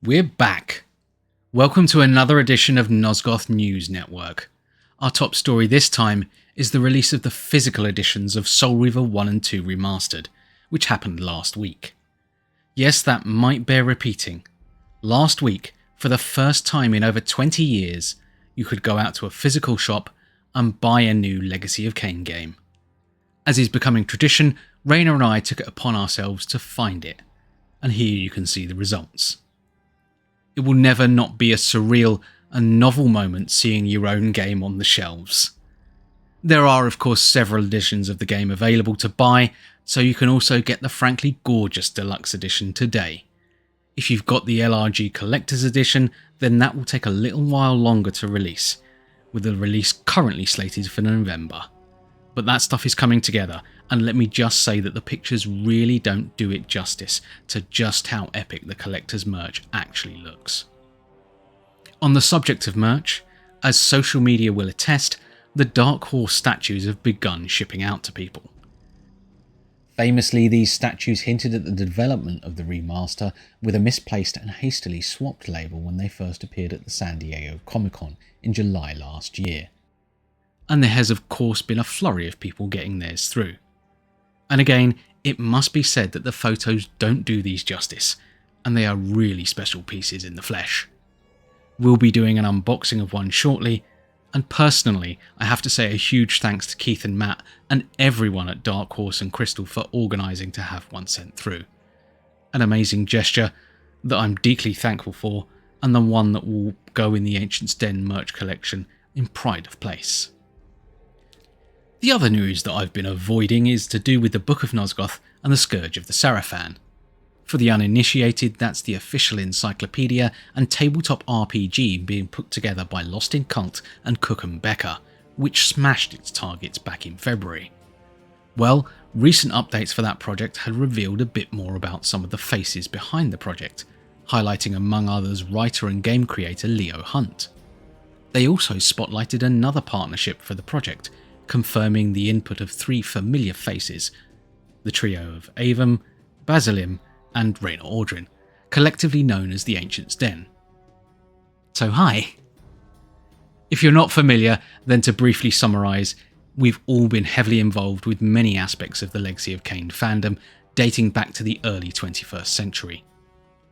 We're back. Welcome to another edition of Nosgoth News Network. Our top story this time is the release of the physical editions of Soul Reaver 1 and 2 Remastered, which happened last week. Yes, that might bear repeating. Last week, for the first time in over 20 years, you could go out to a physical shop and buy a new Legacy of Kain game. As is becoming tradition, Raina and I took it upon ourselves to find it, and here you can see the results. It will never not be a surreal and novel moment seeing your own game on the shelves. There are of course several editions of the game available to buy, so you can also get the frankly gorgeous deluxe edition today. If you've got the LRG Collector's Edition, then that will take a little while longer to release, with the release currently slated for November. But that stuff is coming together, and let me just say that the pictures really don't do it justice to just how epic the collector's merch actually looks. On the subject of merch, as social media will attest, the Dark Horse statues have begun shipping out to people. Famously, these statues hinted at the development of the remaster with a misplaced and hastily swapped label when they first appeared at the San Diego Comic-Con in July last year. And there has of course been a flurry of people getting theirs through. And again, it must be said that the photos don't do these justice, and they are really special pieces in the flesh. We'll be doing an unboxing of one shortly, and personally, I have to say a huge thanks to Keith and Matt and everyone at Dark Horse and Crystal for organising to have one sent through. An amazing gesture that I'm deeply thankful for, and the one that will go in the Ancient's Den merch collection in pride of place. The other news that I've been avoiding is to do with the Book of Nosgoth and the Scourge of the Sarafan. For the uninitiated, that's the official encyclopaedia and tabletop RPG being put together by Lost in Cult and Cook and Becker, which smashed its targets back in February. Well, recent updates for that project had revealed a bit more about some of the faces behind the project, highlighting among others writer and game creator Leo Hunt. They also spotlighted another partnership for the project, confirming the input of three familiar faces, the trio of Avum, Basilim, and Raina Audrin, collectively known as the Ancient's Den. So hi! If you're not familiar, then to briefly summarise, we've all been heavily involved with many aspects of the Legacy of Kain fandom dating back to the early 21st century.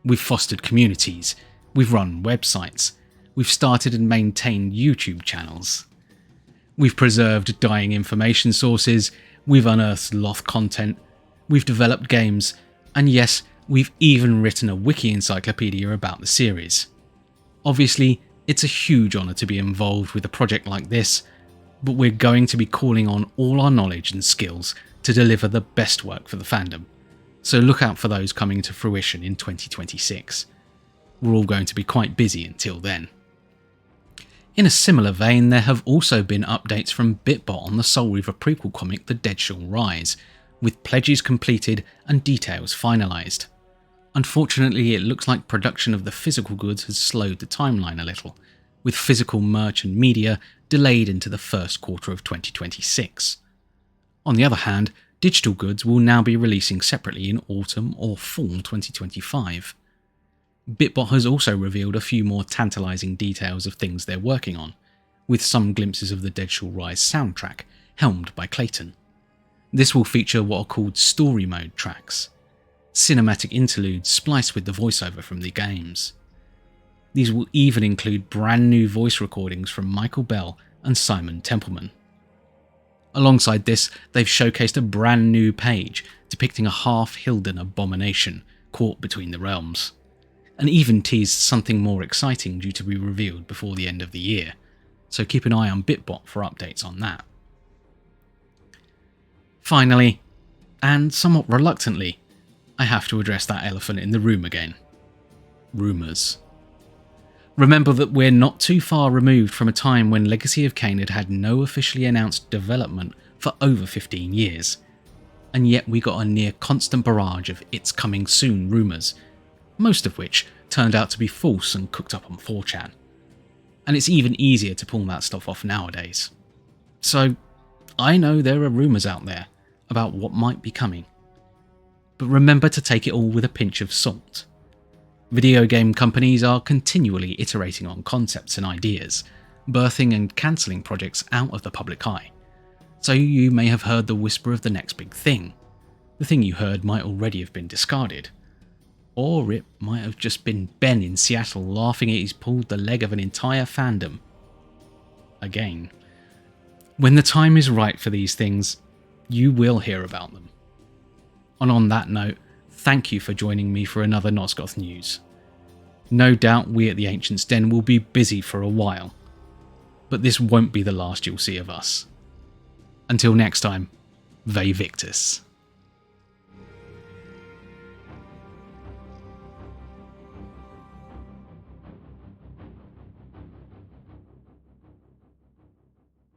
We've fostered communities, we've run websites, we've started and maintained YouTube channels. We've preserved dying information sources, we've unearthed lost content, we've developed games, and yes, we've even written a wiki encyclopedia about the series. Obviously, it's a huge honour to be involved with a project like this, but we're going to be calling on all our knowledge and skills to deliver the best work for the fandom, so look out for those coming to fruition in 2026. We're all going to be quite busy until then. In a similar vein, there have also been updates from Bitbot on the Soul Reaver prequel comic The Deadshaw Rise, with pledges completed and details finalised. Unfortunately, it looks like production of the physical goods has slowed the timeline a little, with physical merch and media delayed into the first quarter of 2026. On the other hand, digital goods will now be releasing separately in autumn or fall 2025. Bitbot has also revealed a few more tantalising details of things they're working on, with some glimpses of the Deadshaw Rise soundtrack, helmed by Clayton. This will feature what are called story mode tracks, cinematic interludes spliced with the voiceover from the games. These will even include brand new voice recordings from Michael Bell and Simon Templeman. Alongside this, they've showcased a brand new page depicting a half-Hilden abomination caught between the realms, and even teased something more exciting due to be revealed before the end of the year, so keep an eye on Bitbot for updates on that. Finally, and somewhat reluctantly, I have to address that elephant in the room again. Rumours. Remember that we're not too far removed from a time when Legacy of Kain had had no officially announced development for over 15 years, and yet we got a near constant barrage of "it's coming soon" rumours, most of which turned out to be false and cooked up on 4chan. And it's even easier to pull that stuff off nowadays. So, I know there are rumours out there about what might be coming, but remember to take it all with a pinch of salt. Video game companies are continually iterating on concepts and ideas, birthing and cancelling projects out of the public eye. So you may have heard the whisper of the next big thing. The thing you heard might already have been discarded. Or it might have just been Ben in Seattle laughing at he's pulled the leg of an entire fandom. Again. When the time is right for these things, you will hear about them. And on that note, thank you for joining me for another Nosgoth News. No doubt we at the Ancients' Den will be busy for a while, but this won't be the last you'll see of us. Until next time, Vae Victus.